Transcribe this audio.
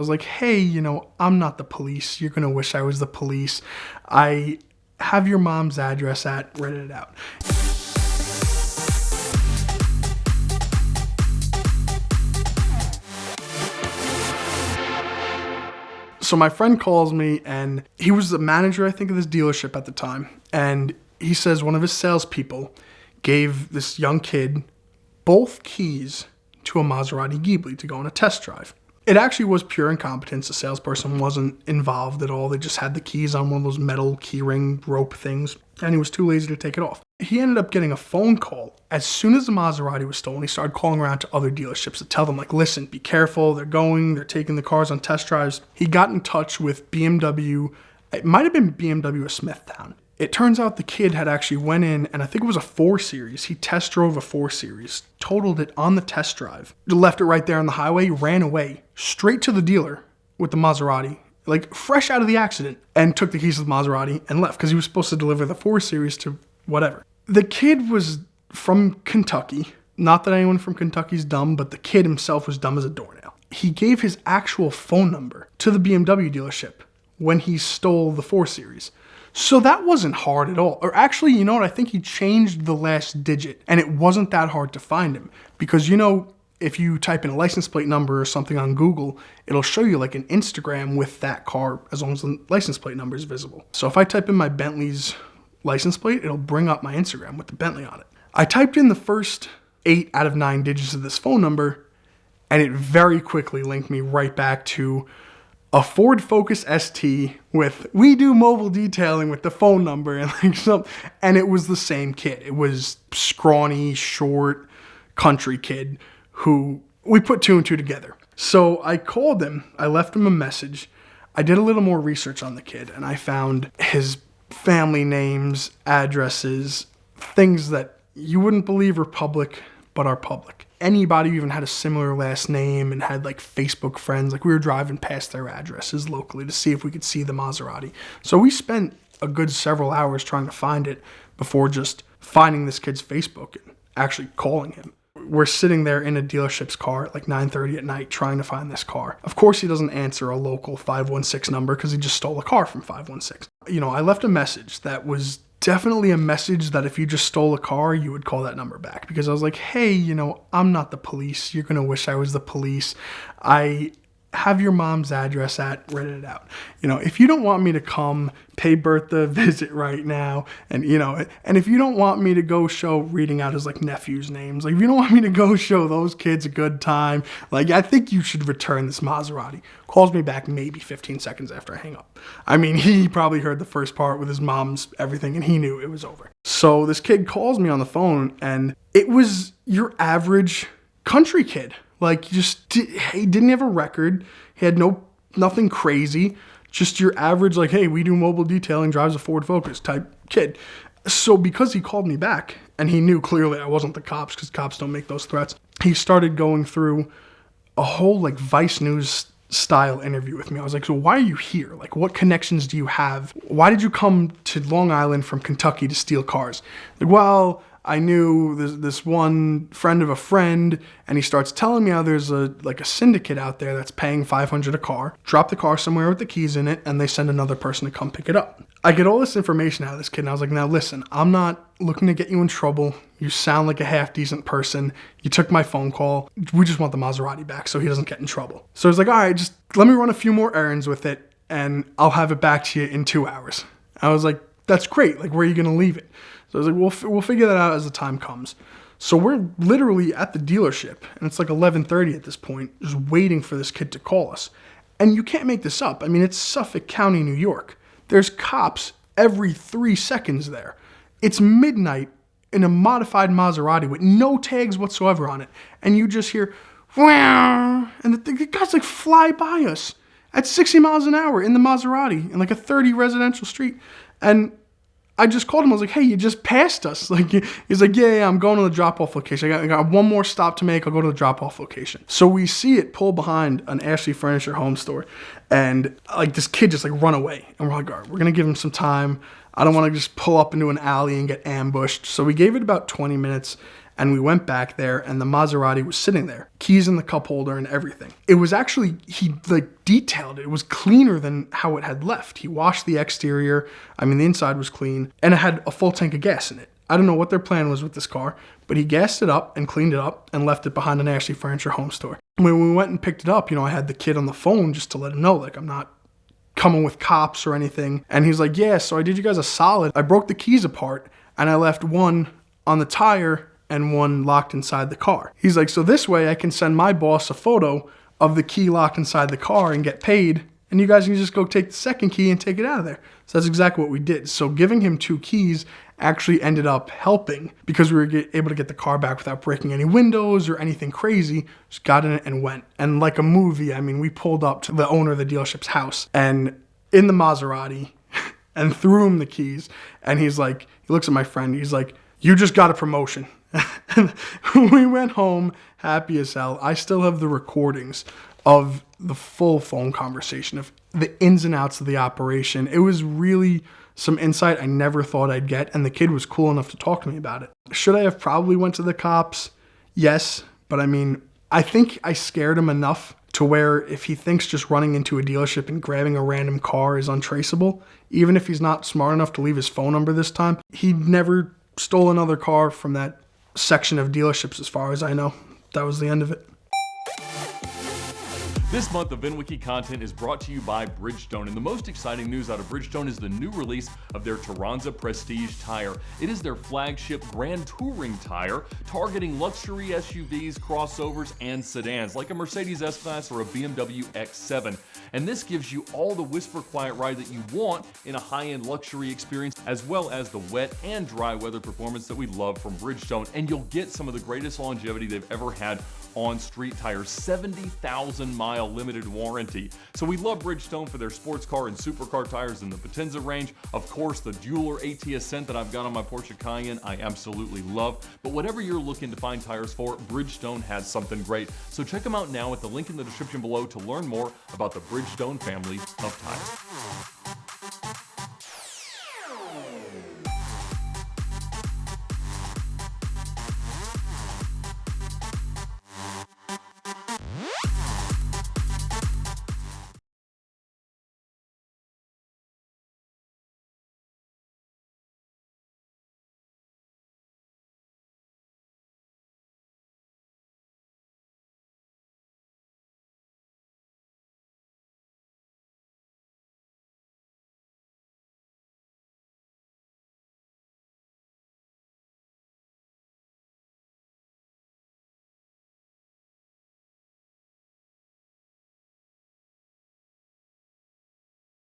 was like, hey, I'm not the police. You're going to wish I was the police. I have your mom's address at, read it out. So my friend calls me, and he was the manager, I think, of this dealership at the time. And he says one of his salespeople gave this young kid both keys to a Maserati Ghibli to go on a test drive. It actually was pure incompetence. The salesperson wasn't involved at all. They just had the keys on one of those metal keyring rope things, and he was too lazy to take it off. He ended up getting a phone call. As soon as the Maserati was stolen, he started calling around to other dealerships to tell them, like, listen, be careful. They're taking the cars on test drives. He got in touch with BMW. It might have been BMW of Smithtown. It turns out the kid had actually went in, and I think it was a 4 Series. He test drove a 4 Series, totaled it on the test drive, left it right there on the highway, ran away straight to the dealer with the Maserati, like fresh out of the accident, and took the keys to the Maserati and left because he was supposed to deliver the 4 Series to whatever. The kid was from Kentucky. Not that anyone from Kentucky's dumb, but the kid himself was dumb as a doornail. He gave his actual phone number to the BMW dealership when he stole the 4 Series. So that wasn't hard at all. Or actually, you know what? I think he changed the last digit, and it wasn't that hard to find him. Because, if you type in a license plate number or something on Google, it'll show you like an Instagram with that car as long as the license plate number is visible. So if I type in my Bentley's license plate, it'll bring up my Instagram with the Bentley on it. I typed in the first 8 out of 9 digits of this phone number, and it very quickly linked me right back to a Ford Focus ST with "we do mobile detailing" with the phone number and it was the same kid. It was scrawny, short, country kid who we put 2 and 2 together. So I called him, I left him a message. I did a little more research on the kid, and I found his family names, addresses, things that you wouldn't believe are public, but are public. Anybody who even had a similar last name and had like Facebook friends, like we were driving past their addresses locally to see if we could see the Maserati. So we spent a good several hours trying to find it before just finding this kid's Facebook and actually calling him. We're sitting there in a dealership's car at like 9:30 at night trying to find this car. Of course, he doesn't answer a local 516 number because he just stole a car from 516. I left a message that was definitely a message that if you just stole a car, you would call that number back. Because I was like, hey, I'm not the police. You're going to wish I was the police. I have your mom's address at, read it out. If you don't want me to come pay Bertha a visit right now, and if you don't want me to go show reading out his like nephew's names, like if you don't want me to go show those kids a good time, like I think you should return this Maserati. Calls me back maybe 15 seconds after I hang up. I mean, he probably heard the first part with his mom's everything and he knew it was over. So this kid calls me on the phone, and it was your average country kid. Like, he didn't have a record. He had nothing crazy. Just your average, like, hey, we do mobile detailing, drives a Ford Focus type kid. So because he called me back, and he knew clearly I wasn't the cops, because cops don't make those threats, he started going through a whole, like, Vice News style interview with me. I was like, so why are you here? Like, what connections do you have? Why did you come to Long Island from Kentucky to steal cars? Like, well, I knew this one friend of a friend, and he starts telling me how there's a syndicate out there that's paying $500 a car, drop the car somewhere with the keys in it, and they send another person to come pick it up. I get all this information out of this kid, and I was like, now listen, I'm not looking to get you in trouble. You sound like a half-decent person. You took my phone call. We just want the Maserati back so he doesn't get in trouble. So he's like, all right, just let me run a few more errands with it, and I'll have it back to you in 2 hours. I was like, that's great. Like, where are you going to leave it? So I was like, we'll figure that out as the time comes. So we're literally at the dealership, and it's like 11:30 at this point, just waiting for this kid to call us. And you can't make this up. I mean, it's Suffolk County, New York. There's cops every 3 seconds there. It's midnight in a modified Maserati with no tags whatsoever on it. And you just hear, wow, and the guys like fly by us at 60 miles an hour in the Maserati in like a 30 residential street. And I just called him. I was like, hey, you just passed us. Like, he's like, yeah, I'm going to the drop-off location. I got one more stop to make. I'll go to the drop-off location. So we see it pull behind an Ashley Furniture home store. And, like, this kid just, like, run away. And we're like, all right, we're going to give him some time. I don't want to just pull up into an alley and get ambushed. So we gave it about 20 minutes. And we went back there and the Maserati was sitting there, keys in the cup holder and everything. It was actually, he like detailed it. It was cleaner than how it had left. He washed the exterior. I mean, the inside was clean and it had a full tank of gas in it. I don't know what their plan was with this car, but he gassed it up and cleaned it up and left it behind an Ashley Furniture home store. When we went and picked it up, I had the kid on the phone just to let him know, like, I'm not coming with cops or anything. And he's like, yeah, so I did you guys a solid. I broke the keys apart and I left one on the tire and one locked inside the car. He's like, so this way I can send my boss a photo of the key locked inside the car and get paid. And you guys can just go take the second key and take it out of there. So that's exactly what we did. So giving him 2 keys actually ended up helping because we were able to get the car back without breaking any windows or anything crazy. Just got in it and went. And like a movie, I mean, we pulled up to the owner of the dealership's house and in the Maserati and threw him the keys. And he's like, he looks at my friend, he's like, you just got a promotion. We went home happy as hell. I still have the recordings of the full phone conversation of the ins and outs of the operation. It was really some insight I never thought I'd get, and the kid was cool enough to talk to me about it. Should I have probably went to the cops? Yes, but I mean, I think I scared him enough to where if he thinks just running into a dealership and grabbing a random car is untraceable, even if he's not smart enough to leave his phone number this time, he never stole another car from that section of dealerships as far as I know. That was the end of it. This month of VINwiki content is brought to you by Bridgestone, and the most exciting news out of Bridgestone is the new release of their Turanza Prestige tire. It is their flagship Grand Touring tire, targeting luxury SUVs, crossovers, and sedans, like a Mercedes S-Class or a BMW X7. And this gives you all the whisper quiet ride that you want in a high-end luxury experience, as well as the wet and dry weather performance that we love from Bridgestone. And you'll get some of the greatest longevity they've ever had on street tires, 70,000 mile limited warranty. So we love Bridgestone for their sports car and supercar tires in the Potenza range. Of course, the Dueler AT Ascent that I've got on my Porsche Cayenne, I absolutely love. But whatever you're looking to find tires for, Bridgestone has something great. So check them out now at the link in the description below to learn more about the Bridgestone family of tires.